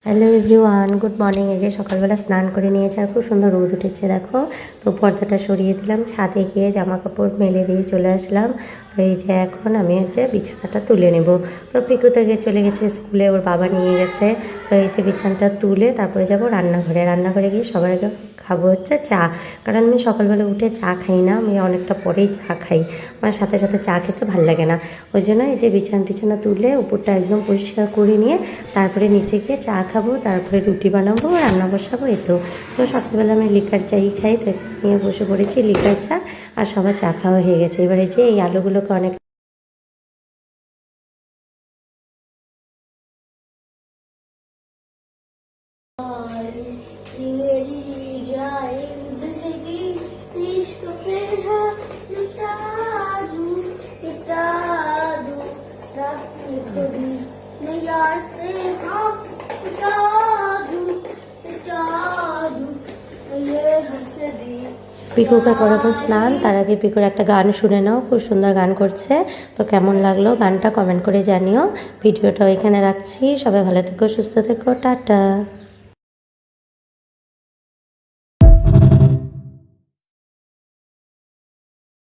Hello everyone, good morning. এই যে সকালবেলা স্নান করে নিয়েছে আর খুব সুন্দর রোদ উঠেছে দেখো। তো পর্দাটা সরিয়ে দিলাম, ছাদে গিয়ে জামা কাপড় মেলে দিয়ে চলে আসলাম। তো এই যে এখন আমি বিছানাটা তুলে নেব। তো পিকু থেকে চলে গেছে স্কুলে, ওর বাবা নিয়ে গেছে। তো এই যে বিছানাটা তুলে তারপরে যাব রান্নাঘরে গিয়ে সবার আগে খাবো চা। কারণ আমি সকালবেলা উঠে চা খাই না, আমি অনেকটা পরেই চা খাই। আমার সাথে সাথে চা খেতে ভালো লাগে না। ওই জন্য এই যে বিছানা তুলে উপরটা একদম পরিষ্কার করে নিয়ে তারপরে নিচে গিয়ে চা খাবো, তারপরে রুটি বানাবো, রান্না বসাবো। তো সকালবেলা আমি লিকার চাই খাই, তো নিয়ে বসে পড়েছি লিকার চা। আর সবার চা খাওয়া হয়ে গেছে। এবারে যে এই আলুগুলোকে অনেক পিকুকে করাবো স্নান। তার আগে পিকুর একটা গান শুনে নাও, খুব সুন্দর গান করছে। তো কেমন লাগলো গানটা কমেন্ট করে জানিও। ভিডিওটাও এখানে রাখছি। সবাই ভালো থেকো, সুস্থ থেকো, টাটা।